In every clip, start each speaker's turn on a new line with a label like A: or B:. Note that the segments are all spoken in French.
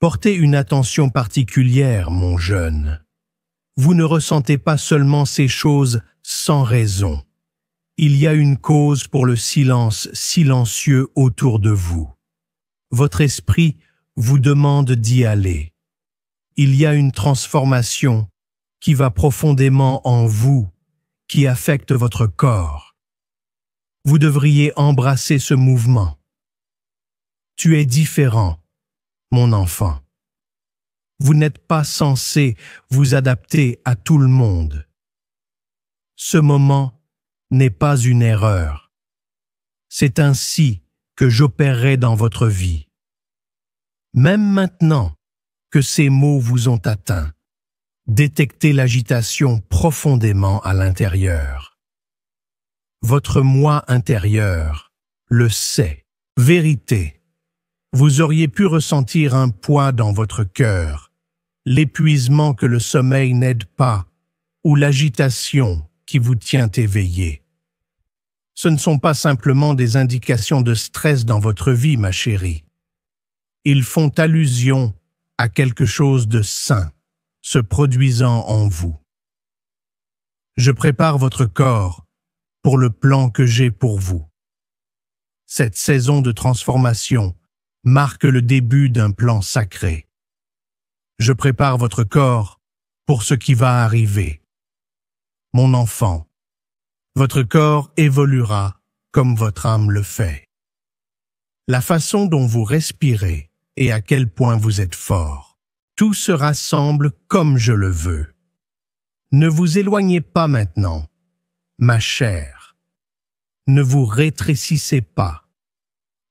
A: Portez une attention particulière, mon jeune. Vous ne ressentez pas seulement ces choses sans raison. Il y a une cause pour le silence silencieux autour de vous. Votre esprit vous demande d'y aller. Il y a une transformation qui va profondément en vous, qui affecte votre corps. Vous devriez embrasser ce mouvement. Tu es différent, mon enfant. Vous n'êtes pas censé vous adapter à tout le monde. Ce moment n'est pas une erreur. C'est ainsi que j'opérerai dans votre vie. Même maintenant que ces mots vous ont atteint, détectez l'agitation profondément à l'intérieur. Votre moi intérieur le sait. Vérité. Vous auriez pu ressentir un poids dans votre cœur, l'épuisement que le sommeil n'aide pas, ou l'agitation qui vous tient éveillé. Ce ne sont pas simplement des indications de stress dans votre vie, ma chérie. Ils font allusion à quelque chose de sain se produisant en vous. Je prépare votre corps pour le plan que j'ai pour vous. Cette saison de transformation marque le début d'un plan sacré. Je prépare votre corps pour ce qui va arriver. Mon enfant, votre corps évoluera comme votre âme le fait. La façon dont vous respirez et à quel point vous êtes fort, tout se rassemble comme je le veux. Ne vous éloignez pas maintenant, ma chère. Ne vous rétrécissez pas.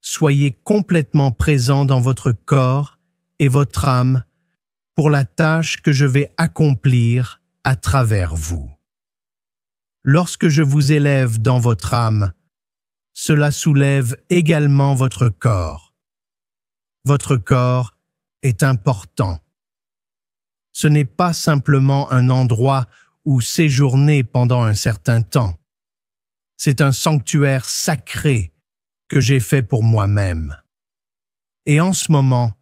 A: Soyez complètement présent dans votre corps et votre âme pour la tâche que je vais accomplir à travers vous. Lorsque je vous élève dans votre âme, cela soulève également votre corps. Votre corps est important. Ce n'est pas simplement un endroit où séjourner pendant un certain temps. C'est un sanctuaire sacré que j'ai fait pour moi-même. Et en ce moment,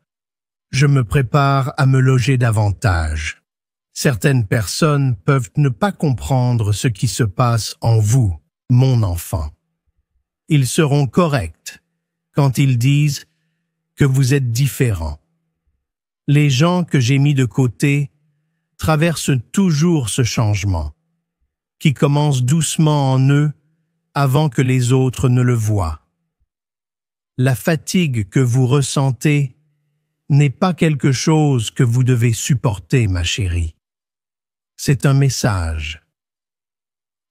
A: je me prépare à me loger davantage. Certaines personnes peuvent ne pas comprendre ce qui se passe en vous, mon enfant. Ils seront corrects quand ils disent que vous êtes différent. Les gens que j'ai mis de côté traversent toujours ce changement, qui commence doucement en eux avant que les autres ne le voient. La fatigue que vous ressentez n'est pas quelque chose que vous devez supporter, ma chérie. C'est un message.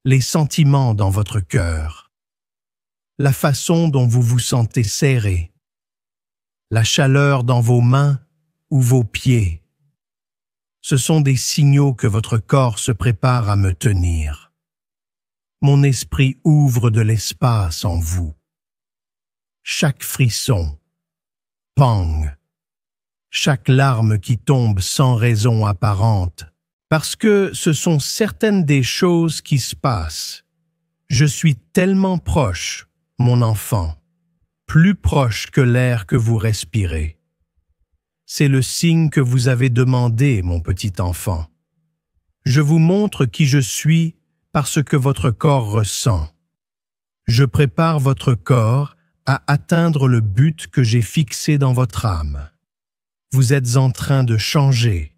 A: Les sentiments dans votre cœur, la façon dont vous vous sentez serré, la chaleur dans vos mains ou vos pieds, ce sont des signaux que votre corps se prépare à me tenir. Mon esprit ouvre de l'espace en vous. Chaque frisson, pang, chaque larme qui tombe sans raison apparente, parce que ce sont certaines des choses qui se passent. Je suis tellement proche, mon enfant, plus proche que l'air que vous respirez. C'est le signe que vous avez demandé, mon petit enfant. Je vous montre qui je suis parce que votre corps ressent. Je prépare votre corps à atteindre le but que j'ai fixé dans votre âme. Vous êtes en train de changer,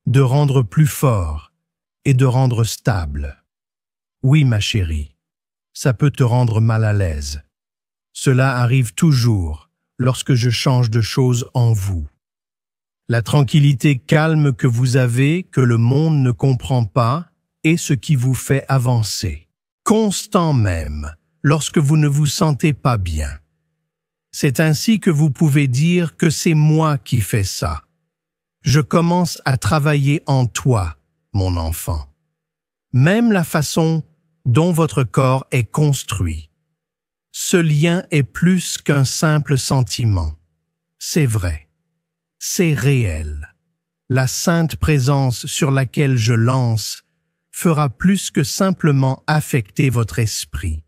A: de rendre plus fort et de rendre stable. Oui, ma chérie, ça peut te rendre mal à l'aise. Cela arrive toujours lorsque je change de choses en vous. La tranquillité calme que vous avez, que le monde ne comprend pas, est ce qui vous fait avancer. Constant même, lorsque vous ne vous sentez pas bien. C'est ainsi que vous pouvez dire que c'est moi qui fais ça. Je commence à travailler en toi, mon enfant. Même la façon dont votre corps est construit. Ce lien est plus qu'un simple sentiment. C'est vrai. C'est réel. La sainte présence sur laquelle je lance fera plus que simplement affecter votre esprit.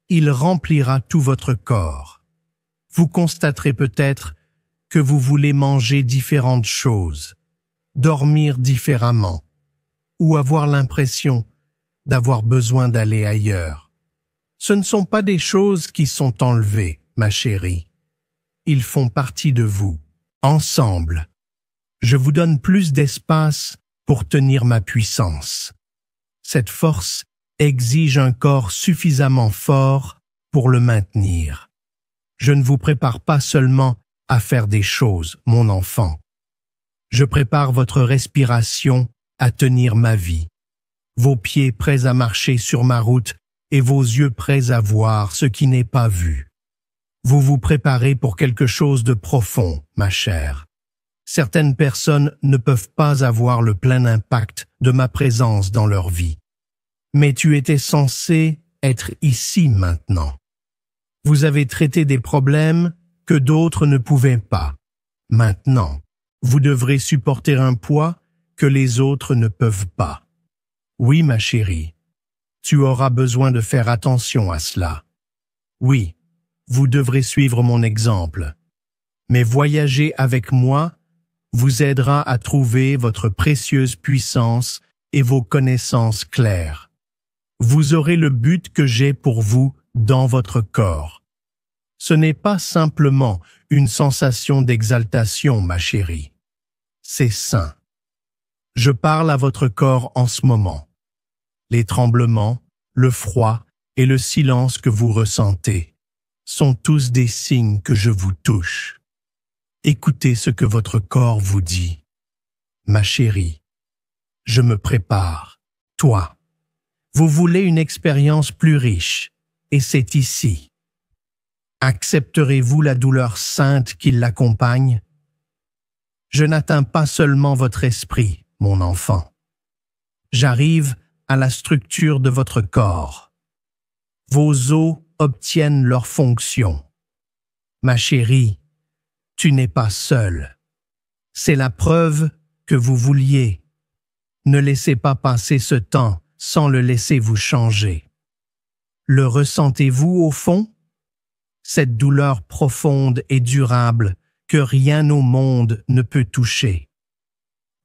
A: Il remplira tout votre corps. Vous constaterez peut-être que vous voulez manger différentes choses, dormir différemment, ou avoir l'impression d'avoir besoin d'aller ailleurs. Ce ne sont pas des choses qui sont enlevées, ma chérie. Ils font partie de vous. Ensemble, je vous donne plus d'espace pour tenir ma puissance. Cette force exige un corps suffisamment fort pour le maintenir. Je ne vous prépare pas seulement à faire des choses, mon enfant. Je prépare votre respiration à tenir ma vie, vos pieds prêts à marcher sur ma route et vos yeux prêts à voir ce qui n'est pas vu. Vous vous préparez pour quelque chose de profond, ma chère. Certaines personnes ne peuvent pas avoir le plein impact de ma présence dans leur vie. Mais tu étais censé être ici maintenant. Vous avez traité des problèmes que d'autres ne pouvaient pas. Maintenant, vous devrez supporter un poids que les autres ne peuvent pas. Oui, ma chérie, tu auras besoin de faire attention à cela. Oui, vous devrez suivre mon exemple. Mais voyager avec moi vous aidera à trouver votre précieuse puissance et vos connaissances claires. Vous aurez le but que j'ai pour vous dans votre corps. Ce n'est pas simplement une sensation d'exaltation, ma chérie. C'est sain. Je parle à votre corps en ce moment. Les tremblements, le froid et le silence que vous ressentez sont tous des signes que je vous touche. Écoutez ce que votre corps vous dit. Ma chérie, je me prépare. Toi, vous voulez une expérience plus riche, et c'est ici. Accepterez-vous la douleur sainte qui l'accompagne? Je n'atteins pas seulement votre esprit, mon enfant. J'arrive à la structure de votre corps. Vos os obtiennent leur fonction. Ma chérie, tu n'es pas seule. C'est la preuve que vous vouliez. Ne laissez pas passer ce temps sans le laisser vous changer. Le ressentez-vous au fond? Cette douleur profonde et durable que rien au monde ne peut toucher.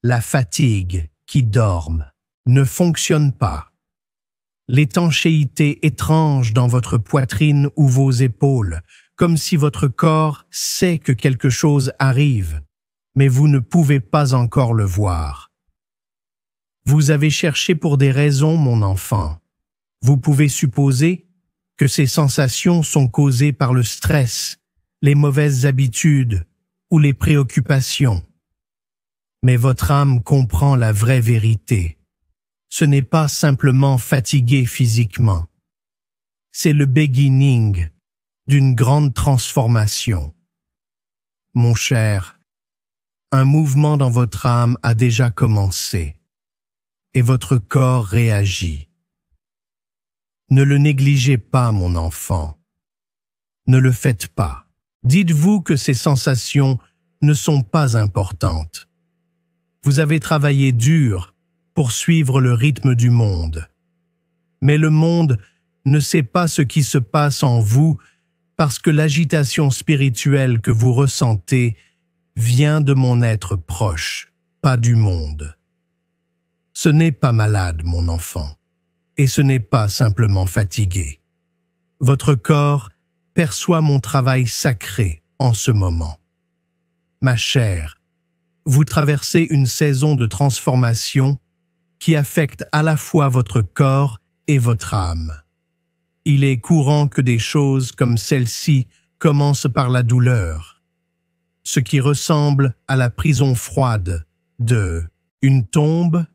A: La fatigue qui dorme ne fonctionne pas. L'étanchéité étrange dans votre poitrine ou vos épaules, comme si votre corps sait que quelque chose arrive, mais vous ne pouvez pas encore le voir. Vous avez cherché pour des raisons, mon enfant. Vous pouvez supposer que ces sensations sont causées par le stress, les mauvaises habitudes ou les préoccupations. Mais votre âme comprend la vraie vérité. Ce n'est pas simplement fatigué physiquement. C'est le beginning d'une grande transformation. Mon cher, un mouvement dans votre âme a déjà commencé et votre corps réagit. Ne le négligez pas, mon enfant. Ne le faites pas. Dites-vous que ces sensations ne sont pas importantes. Vous avez travaillé dur pour suivre le rythme du monde. Mais le monde ne sait pas ce qui se passe en vous parce que l'agitation spirituelle que vous ressentez vient de mon être proche, pas du monde. Ce n'est pas malade, mon enfant, et ce n'est pas simplement fatigué. Votre corps perçoit mon travail sacré en ce moment. Ma chère, vous traversez une saison de transformation qui affecte à la fois votre corps et votre âme. Il est courant que des choses comme celle-ci commencent par la douleur, ce qui ressemble à la prison froide de une tombe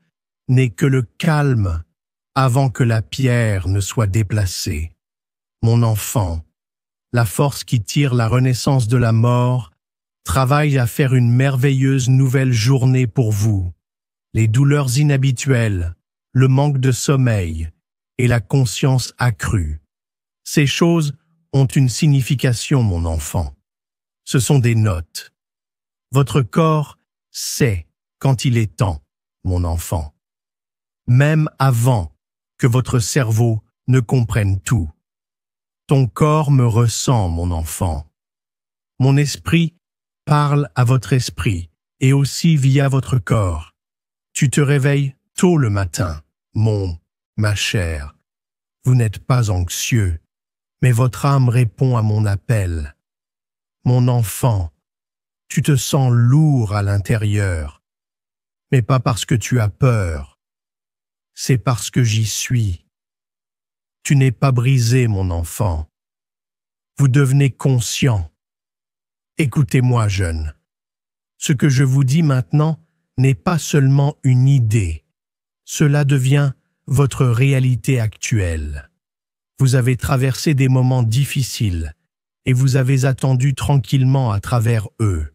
A: n'est que le calme avant que la pierre ne soit déplacée. Mon enfant, la force qui tire la renaissance de la mort travaille à faire une merveilleuse nouvelle journée pour vous. Les douleurs inhabituelles, le manque de sommeil et la conscience accrue. Ces choses ont une signification, mon enfant. Ce sont des notes. Votre corps sait quand il est temps, mon enfant. Même avant que votre cerveau ne comprenne tout. Ton corps me ressent, mon enfant. Mon esprit parle à votre esprit et aussi via votre corps. Tu te réveilles tôt le matin, ma chère. Vous n'êtes pas anxieux, mais votre âme répond à mon appel. Mon enfant, tu te sens lourd à l'intérieur, mais pas parce que tu as peur, c'est parce que j'y suis. Tu n'es pas brisé, mon enfant. Vous devenez conscient. Écoutez-moi, jeune. Ce que je vous dis maintenant n'est pas seulement une idée. Cela devient votre réalité actuelle. Vous avez traversé des moments difficiles et vous avez attendu tranquillement à travers eux.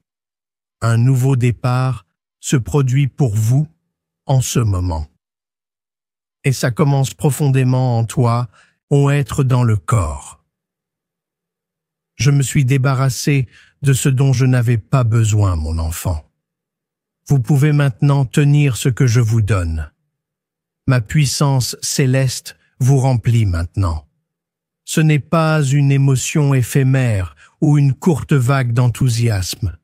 A: Un nouveau départ se produit pour vous en ce moment. Et ça commence profondément en toi, au être dans le corps. Je me suis débarrassé de ce dont je n'avais pas besoin, mon enfant. Vous pouvez maintenant tenir ce que je vous donne. Ma puissance céleste vous remplit maintenant. Ce n'est pas une émotion éphémère ou une courte vague d'enthousiasme.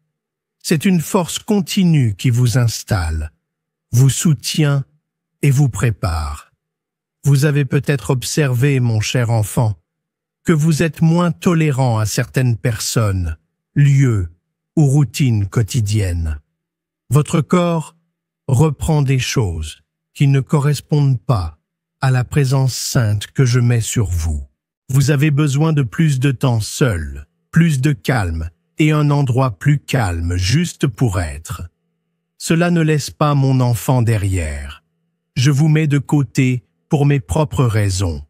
A: C'est une force continue qui vous installe, vous soutient et vous prépare. Vous avez peut-être observé, mon cher enfant, que vous êtes moins tolérant à certaines personnes, lieux ou routines quotidiennes. Votre corps reprend des choses qui ne correspondent pas à la présence sainte que je mets sur vous. Vous avez besoin de plus de temps seul, plus de calme et un endroit plus calme juste pour être. Cela ne laisse pas mon enfant derrière. Je vous mets de côté pour mes propres raisons.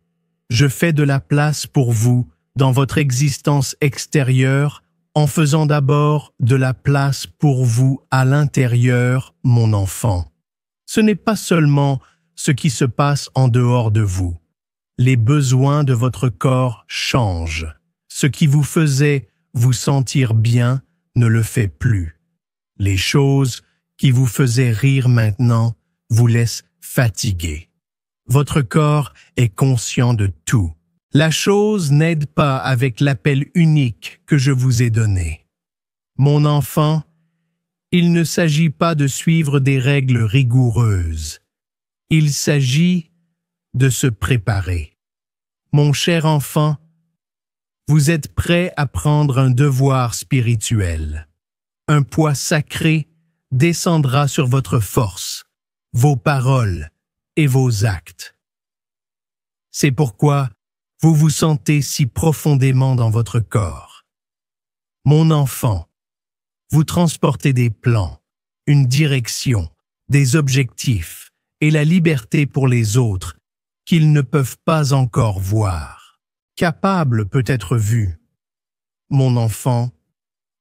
A: Je fais de la place pour vous dans votre existence extérieure en faisant d'abord de la place pour vous à l'intérieur, mon enfant. Ce n'est pas seulement ce qui se passe en dehors de vous. Les besoins de votre corps changent. Ce qui vous faisait vous sentir bien ne le fait plus. Les choses qui vous faisaient rire maintenant vous laissent fatigué. Votre corps est conscient de tout. La chose n'aide pas avec l'appel unique que je vous ai donné. Mon enfant, il ne s'agit pas de suivre des règles rigoureuses. Il s'agit de se préparer. Mon cher enfant, vous êtes prêt à prendre un devoir spirituel. Un poids sacré descendra sur votre force, vos paroles et vos actes. C'est pourquoi vous vous sentez si profondément dans votre corps. Mon enfant, vous transportez des plans, une direction, des objectifs et la liberté pour les autres qu'ils ne peuvent pas encore voir. Capable peut être vu. Mon enfant,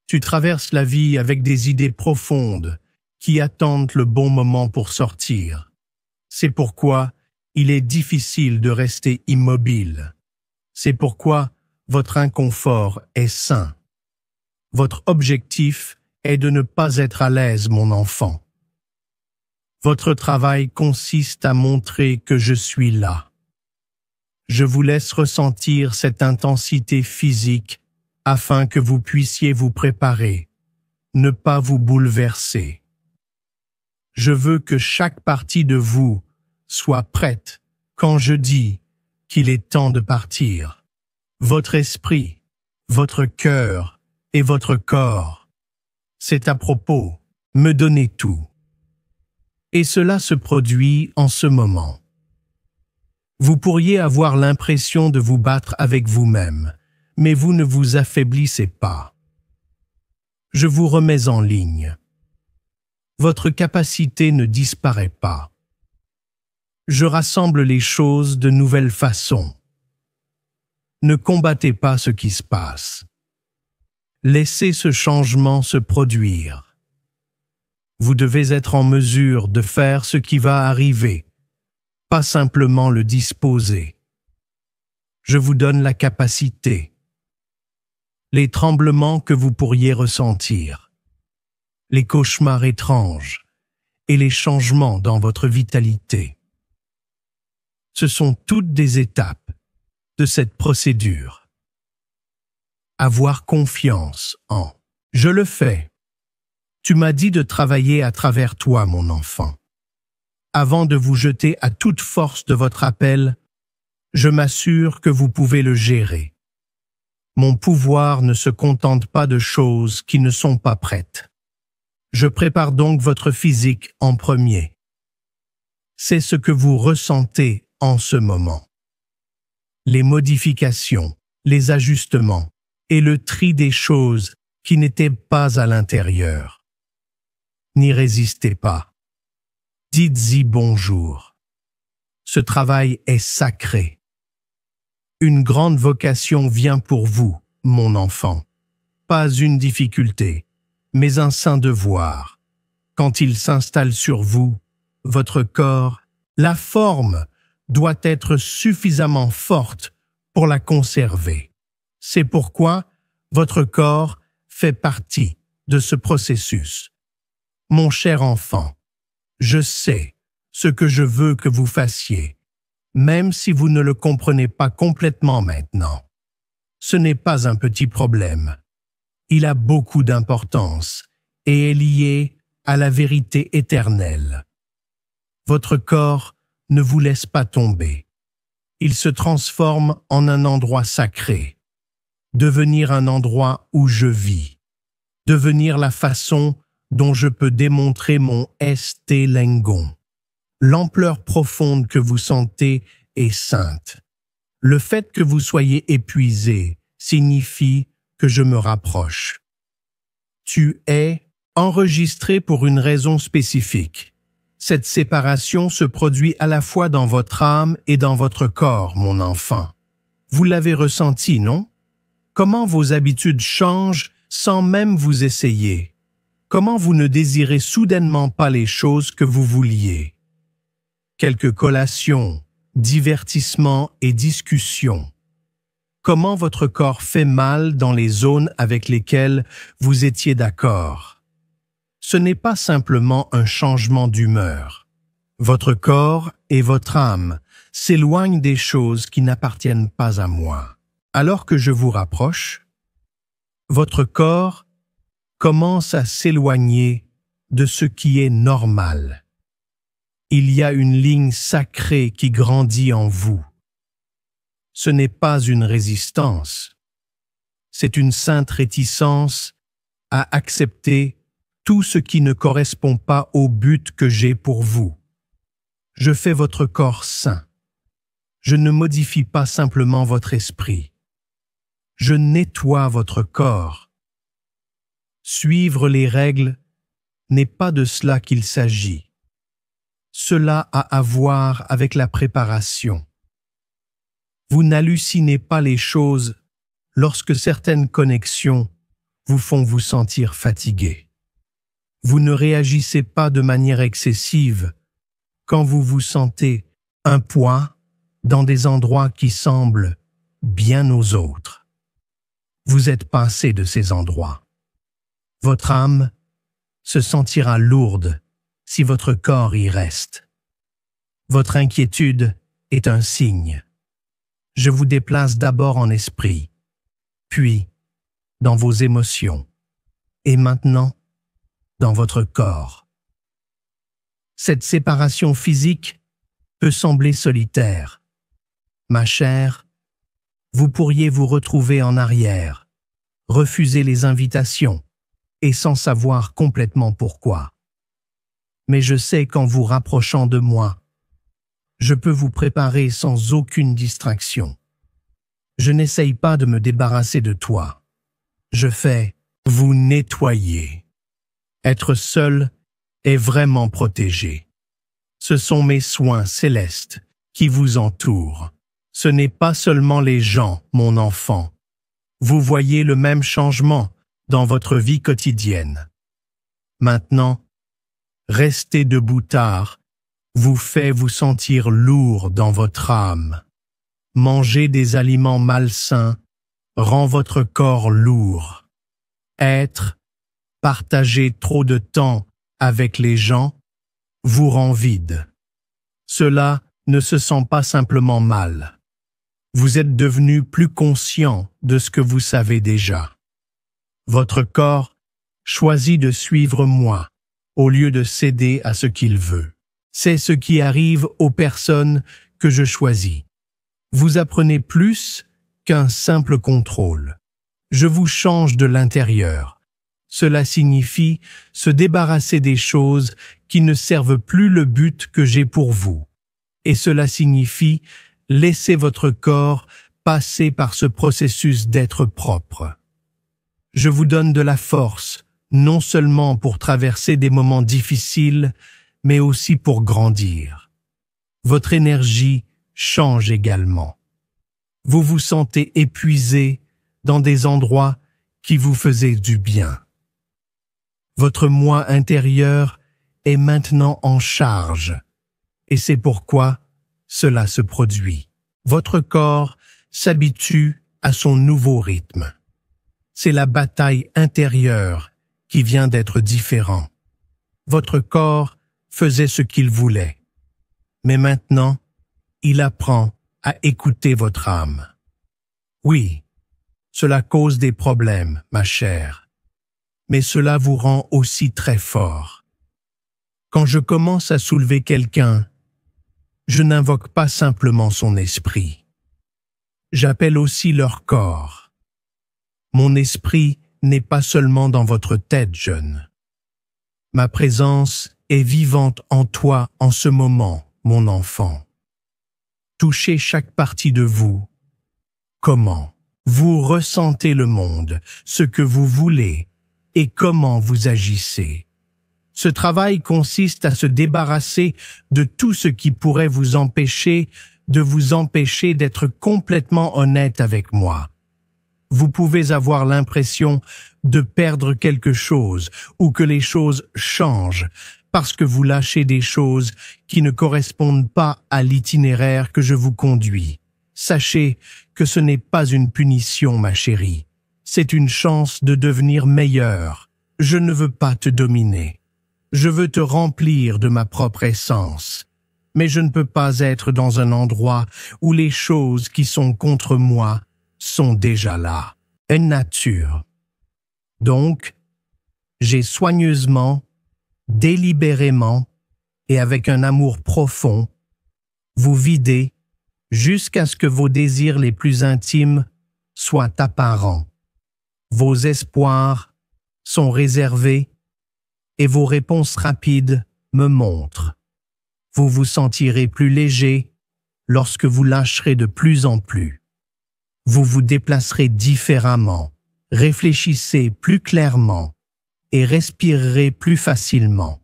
A: tu traverses la vie avec des idées profondes qui attendent le bon moment pour sortir. C'est pourquoi il est difficile de rester immobile. C'est pourquoi votre inconfort est sain. Votre objectif est de ne pas être à l'aise, mon enfant. Votre travail consiste à montrer que je suis là. Je vous laisse ressentir cette intensité physique afin que vous puissiez vous préparer, ne pas vous bouleverser. Je veux que chaque partie de vous soit prête quand je dis qu'il est temps de partir. Votre esprit, votre cœur et votre corps, c'est à propos, me donnez tout. Et cela se produit en ce moment. Vous pourriez avoir l'impression de vous battre avec vous-même, mais vous ne vous affaiblissez pas. Je vous remets en ligne. Votre capacité ne disparaît pas. Je rassemble les choses de nouvelles façons. Ne combattez pas ce qui se passe. Laissez ce changement se produire. Vous devez être en mesure de faire ce qui va arriver, pas simplement le disposer. Je vous donne la capacité, les tremblements que vous pourriez ressentir, les cauchemars étranges et les changements dans votre vitalité. Ce sont toutes des étapes de cette procédure. Avoir confiance en « je le fais ». Tu m'as dit de travailler à travers toi, mon enfant. Avant de vous jeter à toute force de votre appel, je m'assure que vous pouvez le gérer. Mon pouvoir ne se contente pas de choses qui ne sont pas prêtes. Je prépare donc votre physique en premier. C'est ce que vous ressentez en ce moment. Les modifications, les ajustements et le tri des choses qui n'étaient pas à l'intérieur. N'y résistez pas. Dites-y bonjour. Ce travail est sacré. Une grande vocation vient pour vous, mon enfant. Pas une difficulté, mais un saint devoir. Quand il s'installe sur vous, votre corps, la forme doit être suffisamment forte pour la conserver. C'est pourquoi votre corps fait partie de ce processus. Mon cher enfant, je sais ce que je veux que vous fassiez, même si vous ne le comprenez pas complètement maintenant. Ce n'est pas un petit problème. Il a beaucoup d'importance et est lié à la vérité éternelle. Votre corps ne vous laisse pas tomber. Il se transforme en un endroit sacré, devenir un endroit où je vis, devenir la façon dont je peux démontrer mon Este Lengon. L'ampleur profonde que vous sentez est sainte. Le fait que vous soyez épuisé signifie que je me rapproche. Tu es enregistré pour une raison spécifique. Cette séparation se produit à la fois dans votre âme et dans votre corps, mon enfant. Vous l'avez ressenti, non? Comment vos habitudes changent sans même vous essayer? Comment vous ne désirez soudainement pas les choses que vous vouliez? Quelques collations, divertissements et discussions. Comment votre corps fait mal dans les zones avec lesquelles vous étiez d'accord? Ce n'est pas simplement un changement d'humeur. Votre corps et votre âme s'éloignent des choses qui n'appartiennent pas à moi. Alors que je vous rapproche, votre corps commence à s'éloigner de ce qui est normal. Il y a une ligne sacrée qui grandit en vous. Ce n'est pas une résistance, c'est une sainte réticence à accepter tout ce qui ne correspond pas au but que j'ai pour vous. Je fais votre corps saint. Je ne modifie pas simplement votre esprit. Je nettoie votre corps. Suivre les règles n'est pas de cela qu'il s'agit. Cela a à voir avec la préparation. Vous n'hallucinez pas les choses lorsque certaines connexions vous font vous sentir fatigué. Vous ne réagissez pas de manière excessive quand vous vous sentez un poids dans des endroits qui semblent bien aux autres. Vous êtes passé de ces endroits. Votre âme se sentira lourde si votre corps y reste. Votre inquiétude est un signe. Je vous déplace d'abord en esprit, puis dans vos émotions, et maintenant dans votre corps. Cette séparation physique peut sembler solitaire. Ma chère, vous pourriez vous retrouver en arrière, refuser les invitations, et sans savoir complètement pourquoi. Mais je sais qu'en vous rapprochant de moi, je peux vous préparer sans aucune distraction. Je n'essaye pas de me débarrasser de toi. Je fais vous nettoyer. Être seul est vraiment protégé. Ce sont mes soins célestes qui vous entourent. Ce n'est pas seulement les gens, mon enfant. Vous voyez le même changement dans votre vie quotidienne. Maintenant, rester debout tard vous fait vous sentir lourd dans votre âme. Manger des aliments malsains rend votre corps lourd. Partager trop de temps avec les gens vous rend vide. Cela ne se sent pas simplement mal. Vous êtes devenu plus conscient de ce que vous savez déjà. Votre corps choisit de suivre moi, au lieu de céder à ce qu'il veut. C'est ce qui arrive aux personnes que je choisis. Vous apprenez plus qu'un simple contrôle. Je vous change de l'intérieur. Cela signifie se débarrasser des choses qui ne servent plus le but que j'ai pour vous. Et cela signifie laisser votre corps passer par ce processus d'être propre. Je vous donne de la force, non seulement pour traverser des moments difficiles, mais aussi pour grandir. Votre énergie change également. Vous vous sentez épuisé dans des endroits qui vous faisaient du bien. Votre moi intérieur est maintenant en charge, et c'est pourquoi cela se produit. Votre corps s'habitue à son nouveau rythme. C'est la bataille intérieure qui vient d'être différent. Votre corps faisait ce qu'il voulait, mais maintenant, il apprend à écouter votre âme. Oui, cela cause des problèmes, ma chère, mais cela vous rend aussi très fort. Quand je commence à soulever quelqu'un, je n'invoque pas simplement son esprit. J'appelle aussi leur corps. Mon esprit n'est pas seulement dans votre tête, jeune. Ma présence est vivante en toi en ce moment, mon enfant. Touchez chaque partie de vous. Comment vous ressentez le monde, ce que vous voulez et comment vous agissez. Ce travail consiste à se débarrasser de tout ce qui pourrait vous empêcher d'être complètement honnête avec moi. Vous pouvez avoir l'impression de perdre quelque chose ou que les choses changent parce que vous lâchez des choses qui ne correspondent pas à l'itinéraire que je vous conduis. Sachez que ce n'est pas une punition, ma chérie. C'est une chance de devenir meilleure. Je ne veux pas te dominer. Je veux te remplir de ma propre essence. Mais je ne peux pas être dans un endroit où les choses qui sont contre moi sont déjà là. Une nature. Donc, j'ai soigneusement, délibérément et avec un amour profond, vous videz jusqu'à ce que vos désirs les plus intimes soient apparents. Vos espoirs sont réservés et vos réponses rapides me montrent. Vous vous sentirez plus léger lorsque vous lâcherez de plus en plus. Vous vous déplacerez différemment, réfléchissez plus clairement et respirerez plus facilement.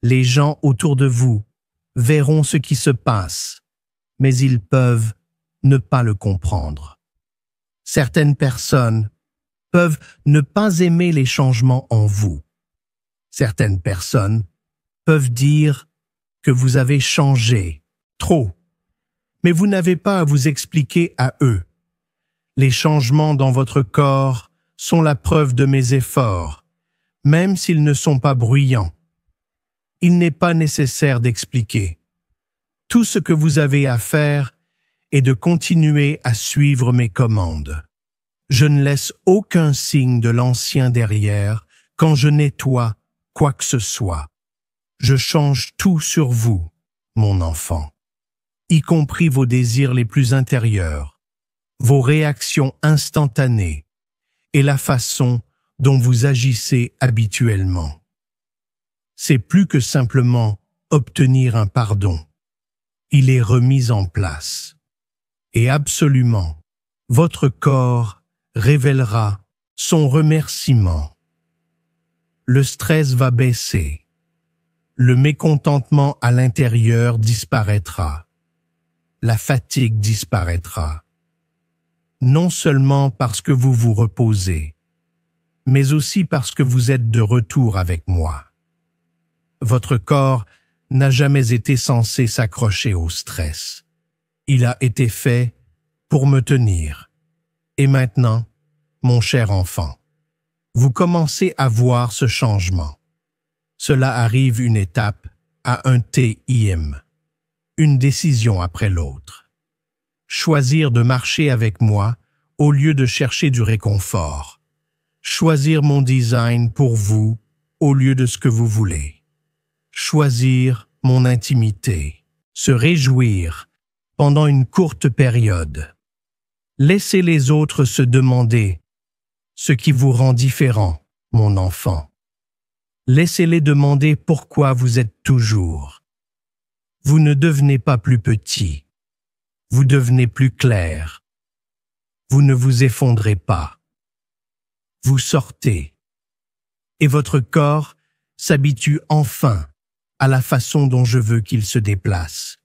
A: Les gens autour de vous verront ce qui se passe, mais ils peuvent ne pas le comprendre. Certaines personnes peuvent ne pas aimer les changements en vous. Certaines personnes peuvent dire que vous avez changé trop, mais vous n'avez pas à vous expliquer à eux. Les changements dans votre corps sont la preuve de mes efforts, même s'ils ne sont pas bruyants. Il n'est pas nécessaire d'expliquer. Tout ce que vous avez à faire est de continuer à suivre mes commandes. Je ne laisse aucun signe de l'ancien derrière quand je nettoie quoi que ce soit. Je change tout sur vous, mon enfant, y compris vos désirs les plus intérieurs, vos réactions instantanées et la façon dont vous agissez habituellement. C'est plus que simplement obtenir un pardon. Il est remis en place. Et absolument, votre corps révélera son remerciement. Le stress va baisser. Le mécontentement à l'intérieur disparaîtra. La fatigue disparaîtra. Non seulement parce que vous vous reposez, mais aussi parce que vous êtes de retour avec moi. Votre corps n'a jamais été censé s'accrocher au stress. Il a été fait pour me tenir. Et maintenant, mon cher enfant, vous commencez à voir ce changement. Cela arrive une étape à un TIM, une décision après l'autre. Choisir de marcher avec moi au lieu de chercher du réconfort. Choisir mon design pour vous au lieu de ce que vous voulez. Choisir mon intimité. Se réjouir pendant une courte période. Laissez les autres se demander ce qui vous rend différent, mon enfant. Laissez-les demander pourquoi vous êtes toujours. Vous ne devenez pas plus petit. Vous devenez plus clair. Vous ne vous effondrez pas. Vous sortez. Et votre corps s'habitue enfin à la façon dont je veux qu'il se déplace.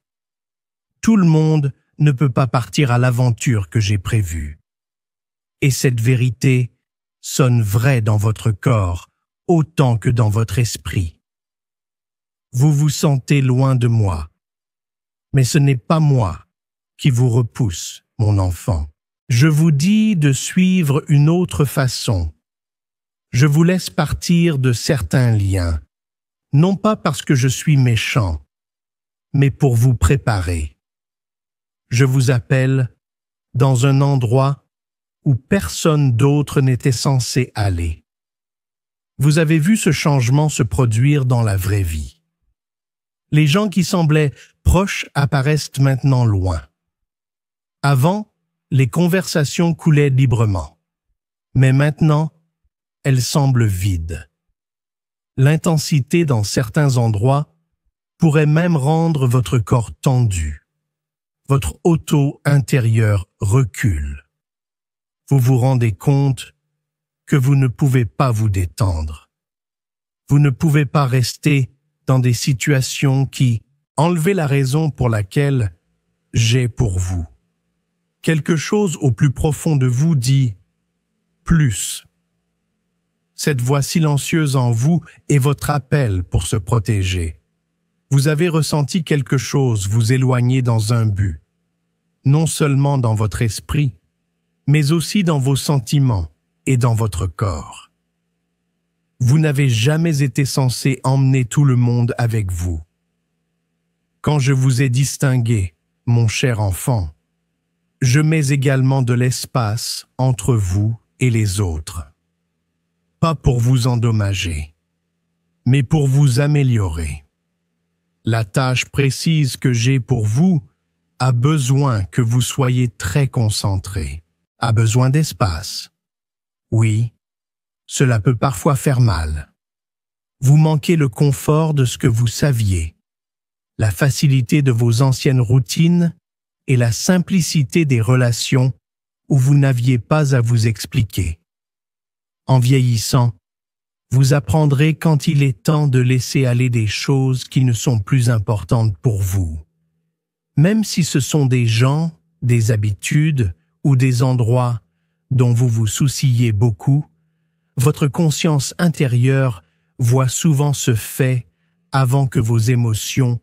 A: Tout le monde ne peut pas partir à l'aventure que j'ai prévue. Et cette vérité sonne vraie dans votre corps autant que dans votre esprit. Vous vous sentez loin de moi, mais ce n'est pas moi qui vous repousse, mon enfant. Je vous dis de suivre une autre façon. Je vous laisse partir de certains liens, non pas parce que je suis méchant, mais pour vous préparer. Je vous appelle dans un endroit où personne d'autre n'était censé aller. Vous avez vu ce changement se produire dans la vraie vie. Les gens qui semblaient proches apparaissent maintenant loin. Avant, les conversations coulaient librement, mais maintenant, elles semblent vides. L'intensité dans certains endroits pourrait même rendre votre corps tendu. Votre auto intérieur recule. Vous vous rendez compte que vous ne pouvez pas vous détendre. Vous ne pouvez pas rester dans des situations qui enlèvent la raison pour laquelle j'ai pour vous. Quelque chose au plus profond de vous dit « plus ». Cette voix silencieuse en vous est votre appel pour se protéger. Vous avez ressenti quelque chose vous éloigner dans un but, non seulement dans votre esprit, mais aussi dans vos sentiments et dans votre corps. Vous n'avez jamais été censé emmener tout le monde avec vous. Quand je vous ai distingué, mon cher enfant, je mets également de l'espace entre vous et les autres. Pas pour vous endommager, mais pour vous améliorer. La tâche précise que j'ai pour vous a besoin que vous soyez très concentré, a besoin d'espace. Oui, cela peut parfois faire mal. Vous manquez le confort de ce que vous saviez, la facilité de vos anciennes routines et la simplicité des relations où vous n'aviez pas à vous expliquer. En vieillissant, vous apprendrez quand il est temps de laisser aller des choses qui ne sont plus importantes pour vous. Même si ce sont des gens, des habitudes ou des endroits dont vous vous souciez beaucoup, votre conscience intérieure voit souvent ce fait avant que vos émotions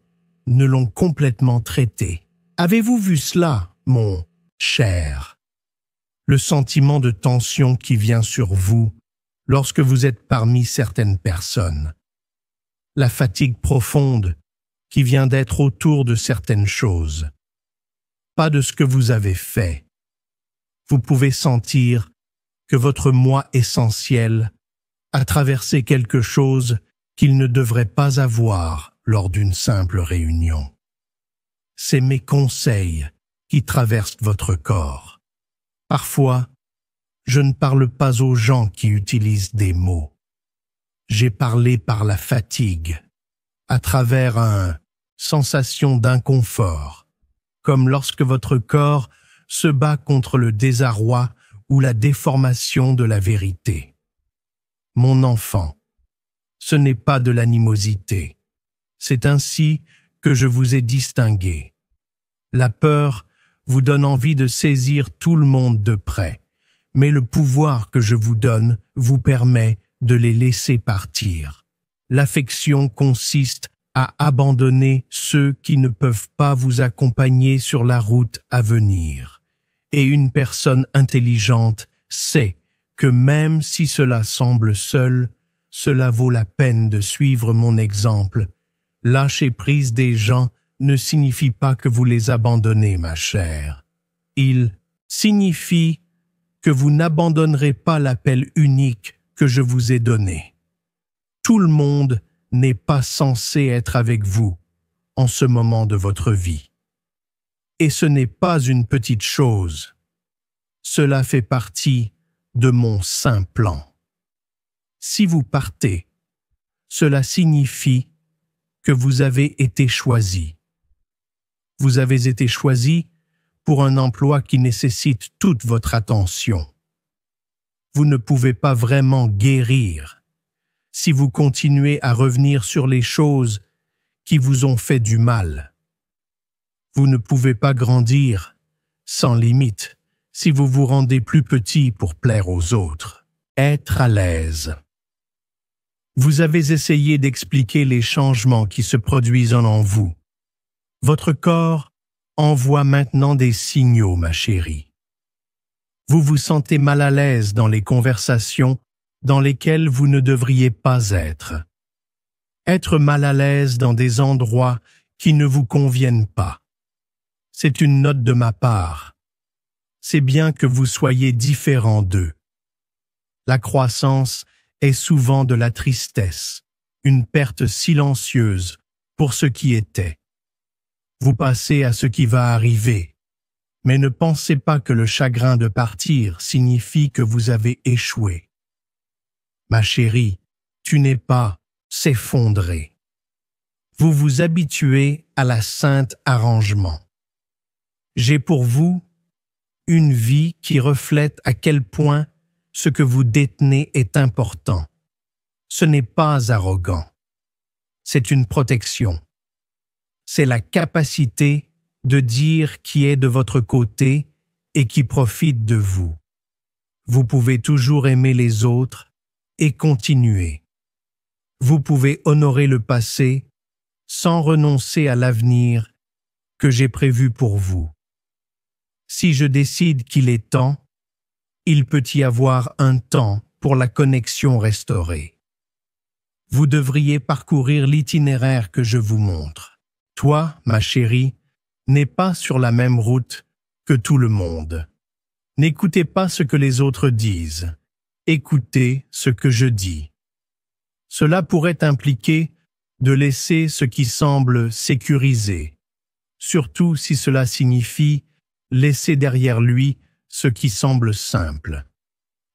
A: ne l'ont complètement traité. Avez-vous vu cela, mon cher? Le sentiment de tension qui vient sur vous lorsque vous êtes parmi certaines personnes. La fatigue profonde qui vient d'être autour de certaines choses. Pas de ce que vous avez fait. Vous pouvez sentir que votre moi essentiel a traversé quelque chose qu'il ne devrait pas avoir lors d'une simple réunion. C'est mes conseils qui traversent votre corps. Parfois, je ne parle pas aux gens qui utilisent des mots. J'ai parlé par la fatigue, à travers une sensation d'inconfort, comme lorsque votre corps se bat contre le désarroi ou la déformation de la vérité. Mon enfant, ce n'est pas de l'animosité. C'est ainsi que je vous ai distingué. La peur vous donne envie de saisir tout le monde de près, mais le pouvoir que je vous donne vous permet de les laisser partir. L'affection consiste à abandonner ceux qui ne peuvent pas vous accompagner sur la route à venir. Et une personne intelligente sait que même si cela semble seul, cela vaut la peine de suivre mon exemple. Lâcher prise des gens ne signifie pas que vous les abandonnez, ma chère. Il signifie que vous n'abandonnerez pas l'appel unique que je vous ai donné. Tout le monde n'est pas censé être avec vous en ce moment de votre vie. Et ce n'est pas une petite chose. Cela fait partie de mon saint plan. Si vous partez, cela signifie que vous avez été choisi. Vous avez été choisi pour un emploi qui nécessite toute votre attention. Vous ne pouvez pas vraiment guérir si vous continuez à revenir sur les choses qui vous ont fait du mal. Vous ne pouvez pas grandir sans limite si vous vous rendez plus petit pour plaire aux autres. Être à l'aise. Vous avez essayé d'expliquer les changements qui se produisent en vous. Votre corps envoie maintenant des signaux, ma chérie. Vous vous sentez mal à l'aise dans les conversations dans lesquelles vous ne devriez pas être. Être mal à l'aise dans des endroits qui ne vous conviennent pas. C'est une note de ma part. C'est bien que vous soyez différent d'eux. La croissance est souvent de la tristesse, une perte silencieuse pour ce qui était. Vous passez à ce qui va arriver, mais ne pensez pas que le chagrin de partir signifie que vous avez échoué. Ma chérie, tu n'es pas s'effondrer. Vous vous habituez à la sainte arrangement. J'ai pour vous une vie qui reflète à quel point ce que vous détenez est important. Ce n'est pas arrogant. C'est une protection. C'est la capacité de dire qui est de votre côté et qui profite de vous. Vous pouvez toujours aimer les autres et continuer. Vous pouvez honorer le passé sans renoncer à l'avenir que j'ai prévu pour vous. Si je décide qu'il est temps, il peut y avoir un temps pour la connexion restaurée. Vous devriez parcourir l'itinéraire que je vous montre. Toi, ma chérie, n'es pas sur la même route que tout le monde. N'écoutez pas ce que les autres disent. Écoutez ce que je dis. Cela pourrait impliquer de laisser ce qui semble sécurisé, surtout si cela signifie laisser derrière lui ce qui semble simple.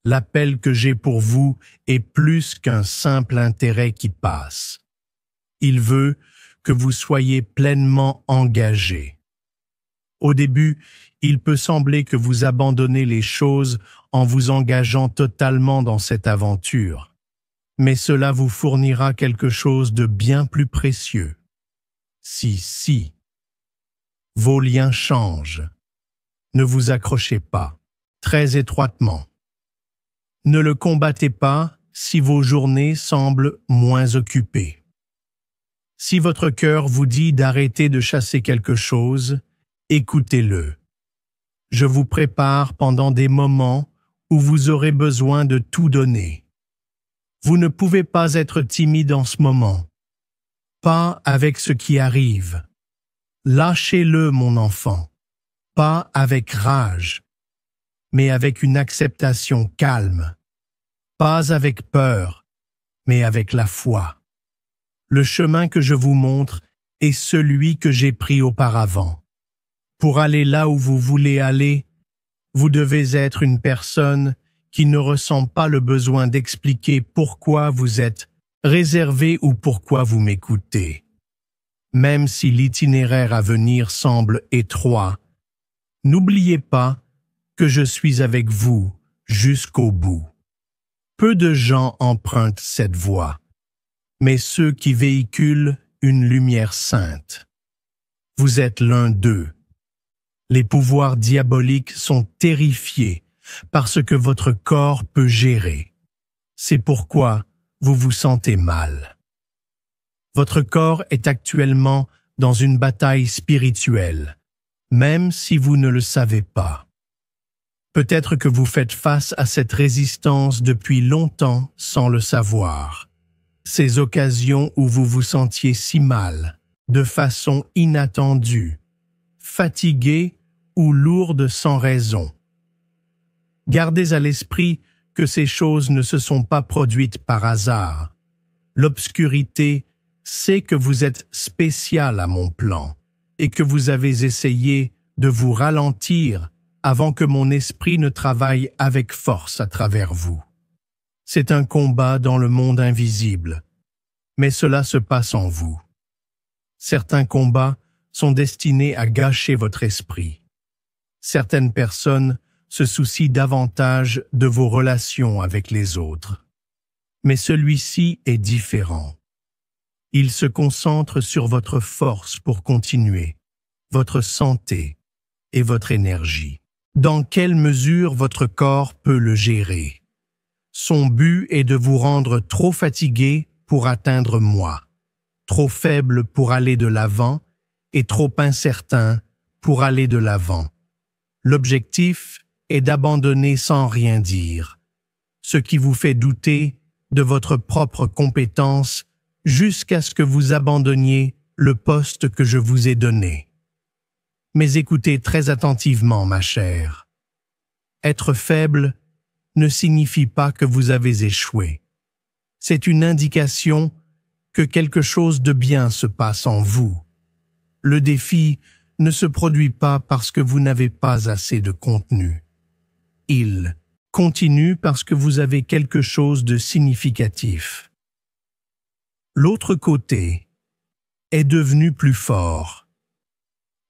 A: L'appel que j'ai pour vous est plus qu'un simple intérêt qui passe. Il veut que vous soyez pleinement engagés. Au début, il peut sembler que vous abandonnez les choses en vous engageant totalement dans cette aventure. Mais cela vous fournira quelque chose de bien plus précieux. Si vos liens changent, ne vous accrochez pas très étroitement. Ne le combattez pas si vos journées semblent moins occupées. Si votre cœur vous dit d'arrêter de chasser quelque chose, écoutez-le. Je vous prépare pendant des moments où vous aurez besoin de tout donner. Vous ne pouvez pas être timide en ce moment. Pas avec ce qui arrive. Lâchez-le, mon enfant. Pas avec rage, mais avec une acceptation calme. Pas avec peur, mais avec la foi. Le chemin que je vous montre est celui que j'ai pris auparavant. Pour aller là où vous voulez aller, vous devez être une personne qui ne ressent pas le besoin d'expliquer pourquoi vous êtes réservé ou pourquoi vous m'écoutez. Même si l'itinéraire à venir semble étroit, n'oubliez pas que je suis avec vous jusqu'au bout. Peu de gens empruntent cette voie, mais ceux qui véhiculent une lumière sainte. Vous êtes l'un d'eux. Les pouvoirs diaboliques sont terrifiés par ce que votre corps peut gérer. C'est pourquoi vous vous sentez mal. Votre corps est actuellement dans une bataille spirituelle, même si vous ne le savez pas. Peut-être que vous faites face à cette résistance depuis longtemps sans le savoir. Ces occasions où vous vous sentiez si mal, de façon inattendue, fatigué ou lourde sans raison. Gardez à l'esprit que ces choses ne se sont pas produites par hasard. L'obscurité sait que vous êtes spécial à mon plan et que vous avez essayé de vous ralentir avant que mon esprit ne travaille avec force à travers vous. C'est un combat dans le monde invisible, mais cela se passe en vous. Certains combats sont destinés à gâcher votre esprit. Certaines personnes se soucient davantage de vos relations avec les autres. Mais celui-ci est différent. Il se concentre sur votre force pour continuer, votre santé et votre énergie. Dans quelle mesure votre corps peut le gérer? Son but est de vous rendre trop fatigué pour atteindre moi, trop faible pour aller de l'avant et trop incertain pour aller de l'avant. L'objectif est d'abandonner sans rien dire, ce qui vous fait douter de votre propre compétence jusqu'à ce que vous abandonniez le poste que je vous ai donné. Mais écoutez très attentivement, ma chère. Être faible ne signifie pas que vous avez échoué. C'est une indication que quelque chose de bien se passe en vous. Le défi ne se produit pas parce que vous n'avez pas assez de contenu. Il continue parce que vous avez quelque chose de significatif. L'autre côté est devenu plus fort.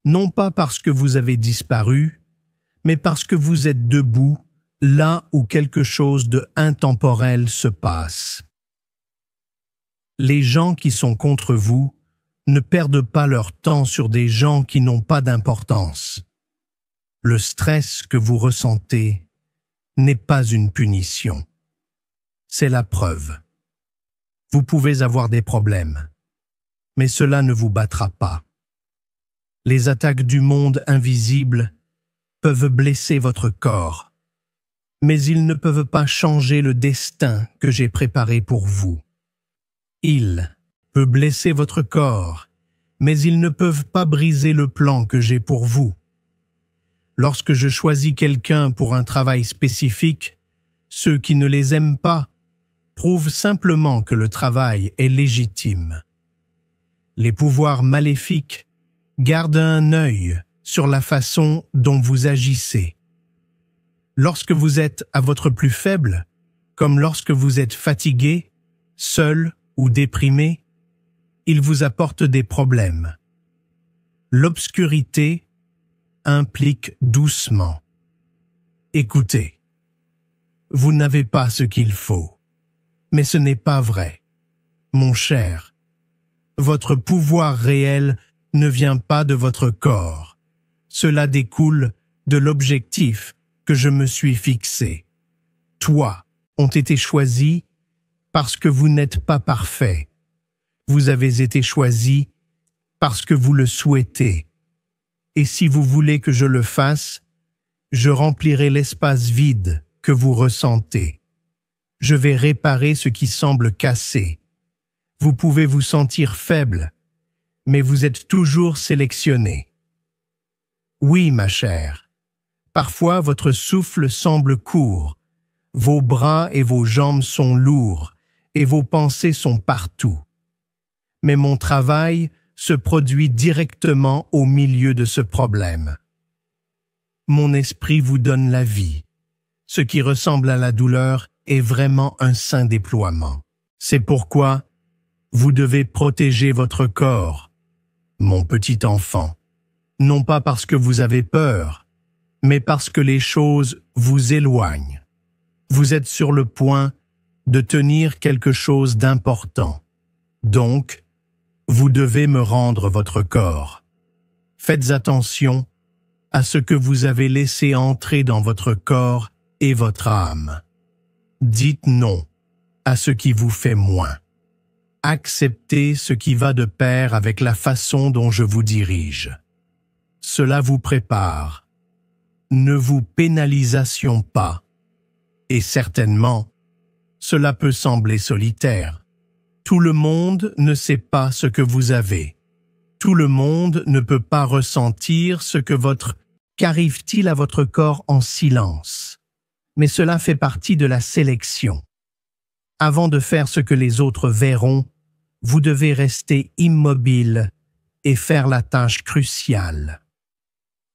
A: Non pas parce que vous avez disparu, mais parce que vous êtes debout là où quelque chose de intemporel se passe. Les gens qui sont contre vous ne perdent pas leur temps sur des gens qui n'ont pas d'importance. Le stress que vous ressentez n'est pas une punition. C'est la preuve. Vous pouvez avoir des problèmes, mais cela ne vous battra pas. Les attaques du monde invisible peuvent blesser votre corps, mais ils ne peuvent pas changer le destin que j'ai préparé pour vous. Ils peuvent blesser votre corps, mais ils ne peuvent pas briser le plan que j'ai pour vous. Lorsque je choisis quelqu'un pour un travail spécifique, ceux qui ne les aiment pas prouvent simplement que le travail est légitime. Les pouvoirs maléfiques gardent un œil sur la façon dont vous agissez. Lorsque vous êtes à votre plus faible, comme lorsque vous êtes fatigué, seul ou déprimé, ils vous apportent des problèmes. L'obscurité implique doucement. Écoutez, vous n'avez pas ce qu'il faut, mais ce n'est pas vrai. Mon cher, votre pouvoir réel ne vient pas de votre corps. Cela découle de l'objectif que je me suis fixé. Toi ont été choisis parce que vous n'êtes pas parfait. Vous avez été choisi parce que vous le souhaitez. Et si vous voulez que je le fasse, je remplirai l'espace vide que vous ressentez. Je vais réparer ce qui semble cassé. Vous pouvez vous sentir faible, mais vous êtes toujours sélectionné. Oui, ma chère, parfois votre souffle semble court, vos bras et vos jambes sont lourds, et vos pensées sont partout. Mais mon travail se produit directement au milieu de ce problème. Mon esprit vous donne la vie. Ce qui ressemble à la douleur est vraiment un saint déploiement. C'est pourquoi vous devez protéger votre corps, mon petit enfant. Non pas parce que vous avez peur, mais parce que les choses vous éloignent. Vous êtes sur le point de tenir quelque chose d'important. Donc, vous devez me rendre votre corps. Faites attention à ce que vous avez laissé entrer dans votre corps et votre âme. Dites non à ce qui vous fait moins. Acceptez ce qui va de pair avec la façon dont je vous dirige. Cela vous prépare. Ne vous pénalisation pas. Et certainement, cela peut sembler solitaire. Tout le monde ne sait pas ce que vous avez. Tout le monde ne peut pas ressentir ce que qu'arrive-t-il à votre corps en silence? mais cela fait partie de la sélection. Avant de faire ce que les autres verront, vous devez rester immobile et faire la tâche cruciale.